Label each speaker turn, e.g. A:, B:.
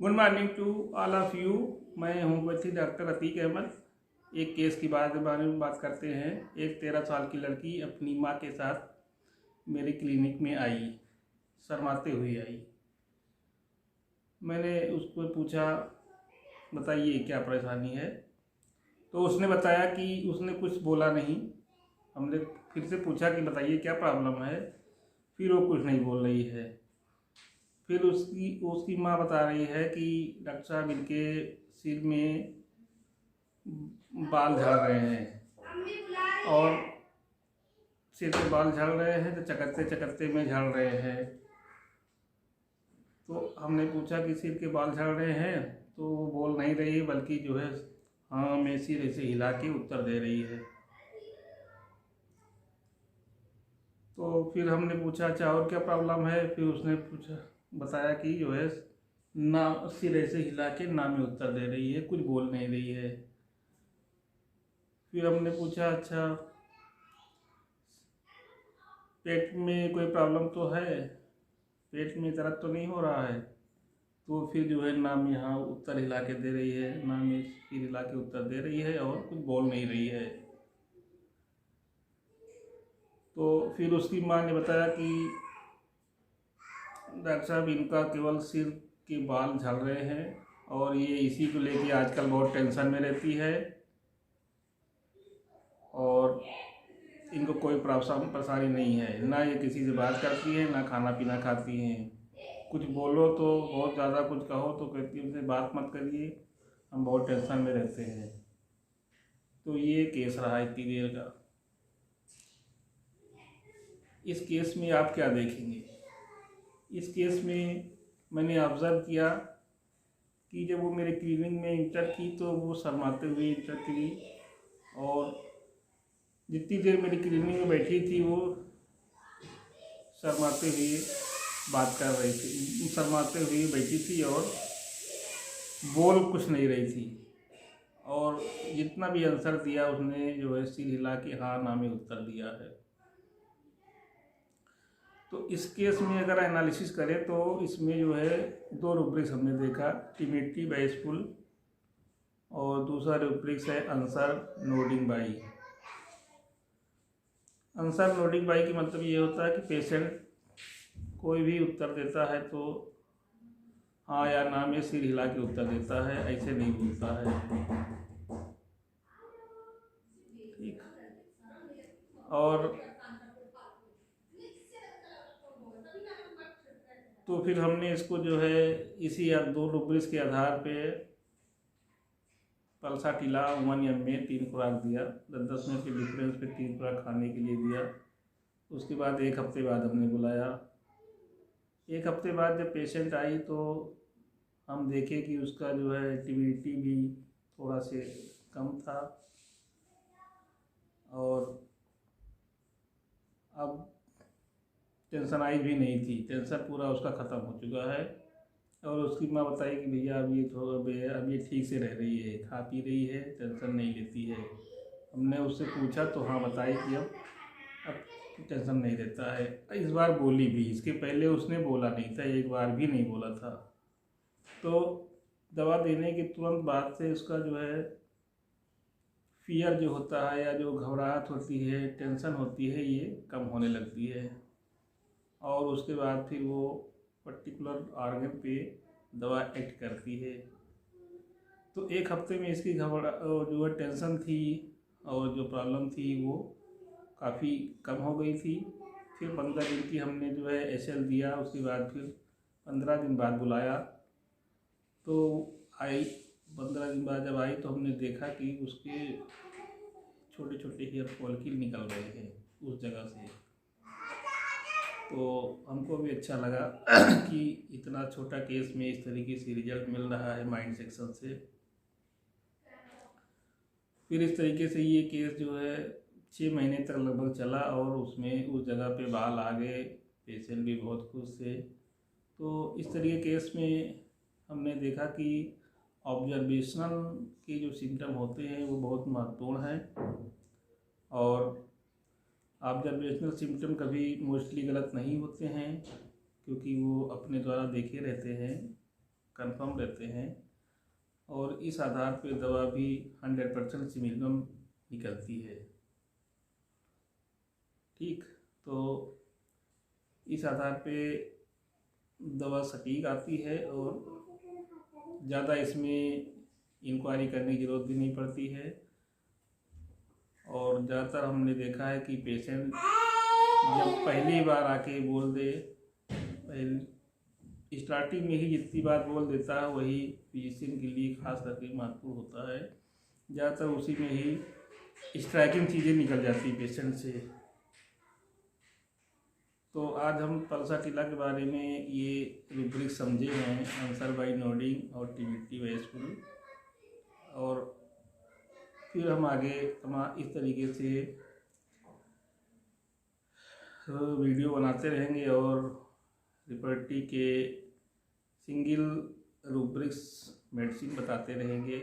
A: Good morning to all of you. मैं homeopathy doctor Atiq Ahmed. एक case की बारे में बात करते हैं। एक 13 साल की लड़की अपनी माँ के साथ मेरे क्लिनिक में आई, शर्माते हुए आई। मैंने उसको पूछा, बताइए क्या परेशानी है। तो उसने बताया कि उसने कुछ बोला नहीं। हमने फिर से पूछा कि बताइए क्या प्रॉब्लम है। फिर वो कुछ नहीं बोल रही है। फिर उसकी उसकी माँ बता रही है कि डॉक्टर साहब, इनके सिर में बाल झड़ रहे हैं और सिर के बाल झड़ रहे हैं तो चकत्ते चकत्ते में झड़ रहे हैं। तो हमने पूछा कि सिर के बाल झड़ रहे हैं, तो वो बोल नहीं रही, बल्कि जो है हाँ मैं सिर ऐसे हिला के उत्तर दे रही है। तो फिर हमने पूछा अच्छा और क्या प्रॉब्लम है। फिर उसने बताया कि जो है ना, सिर ऐसे हिला के ना में उत्तर दे रही है, कुछ बोल नहीं रही है। फिर हमने पूछा अच्छा पेट में कोई प्रॉब्लम तो है, पेट में दर्द तो नहीं हो रहा है। तो फिर जो है नाम यहाँ उत्तर हिला के दे रही है, नाम सिर हिला के उत्तर दे रही है और कुछ बोल नहीं रही है। तो फिर उसकी माँ ने बताया कि डॉक्टर साहब, इनका केवल सिर के बाल झड़ रहे हैं और ये इसी को लेके आजकल बहुत टेंशन में रहती है और इनको कोई परेशानी नहीं है, ना ये किसी से बात करती है, ना खाना पीना खाती हैं। कुछ बोलो तो बहुत ज़्यादा कुछ कहो तो कहती है उनसे बात मत करिए, हम बहुत टेंशन में रहते हैं। तो ये केस रहा इतनी देर का। इस केस में आप क्या देखेंगे? इस केस में मैंने ऑब्ज़र्व किया कि जब वो मेरे क्लिनिक में इंटर की तो वो शर्माते हुए इंटर की, और जितनी देर मेरी क्लिनिक में बैठी थी वो शर्माते हुए बात कर रही थी, शर्माते हुए बैठी थी और बोल कुछ नहीं रही थी। और जितना भी आंसर दिया उसने जो है सिर हिला के हाँ ना में उत्तर दिया है। तो इस केस में अगर एनालिसिस करें तो इसमें जो है दो रूब्रिक्स हमने देखा, टिमेटी बाइसफुल और दूसरा रूब्रिक्स है answer nodding by. Answer nodding by की मतलब ये होता है कि पेशेंट कोई भी उत्तर देता है तो हाँ या ना में सिर हिला के उत्तर देता है, ऐसे नहीं बोलता है। ठीक। और तो फिर हमने इसको जो है इसी दो रूब्रिक्स के आधार पे पल्साटिला 1 में 3 खुराक दिया, 10-10 मिनट के डिफरेंस पे 3 खुराक खाने के लिए दिया। उसके बाद 1 हफ्ते बाद हमने बुलाया। 1 हफ्ते बाद जब पेशेंट आई तो हम देखे कि उसका जो है एक्टिविटी भी थोड़ा से कम था और अब टेंशनाइज भी नहीं थी, टेंशन पूरा उसका ख़त्म हो चुका है। और उसकी माँ बताई कि भैया अब ये ठीक से रह रही है, खा पी रही है, टेंशन नहीं लेती है। हमने उससे पूछा तो हाँ बताई कि अब टेंशन नहीं रहता है। इस बार बोली भी, इसके पहले उसने बोला नहीं था, एक बार भी नहीं बोला था। तो दवा देने के तुरंत बाद से उसका जो है फियर जो होता है या जो घबराहट होती है, टेंशन होती है, ये कम होने लगती है। और उसके बाद फिर वो पर्टिकुलर ऑर्गन पे दवा एक्ट करती है। तो 1 हफ्ते में इसकी जो है टेंशन थी और जो प्रॉब्लम थी वो काफ़ी कम हो गई थी। फिर 15 दिन की हमने जो है एसएल दिया, उसके बाद फिर 15 दिन बाद बुलाया तो आई। 15 दिन बाद जब आई तो हमने देखा कि उसके छोटे छोटे हेयर फॉलिकल निकल रहे हैं उस जगह से। तो हमको भी अच्छा लगा कि इतना छोटा केस में इस तरीके से रिजल्ट मिल रहा है माइंड सेक्शन से। फिर इस तरीके से ये केस जो है 6 महीने तक लगभग चला और उसमें उस जगह पे बाल आ गए, पेशेंट भी बहुत खुश थे। तो इस तरीके केस में हमने देखा कि ऑब्जर्वेशनल के जो सिम्टम होते हैं वो बहुत महत्वपूर्ण हैं और ऑब्जर्वेशनल सिम्टम कभी मोस्टली गलत नहीं होते हैं क्योंकि वो अपने द्वारा देखे रहते हैं। कंफर्म रहते हैं और इस आधार पे दवा भी 100% से मिनिमम निकलती है। ठीक, तो इस आधार पे दवा सटीक आती है और ज़्यादा इसमें इंक्वायरी करने की ज़रूरत भी नहीं पड़ती है। और ज़्यादातर हमने देखा है कि पेशेंट जब पहली बार आके बोल दे, स्टार्टिंग में ही जितनी बार बोल देता है वही फिजिशियन के लिए खास करके महत्वपूर्ण होता है। ज़्यादातर उसी में ही स्ट्राइकिंग चीज़ें निकल जाती पेशेंट से। तो आज हम पल्साटिला के बारे में ये रूब्रिक समझे हैं, आंसर बाय नोडिंग और टीबीटी वेस्टफुल, और फिर हम आगे इस तरीके से वीडियो बनाते रहेंगे और रिपर्टी के सिंगल रूब्रिक्स मेडिसिन बताते रहेंगे।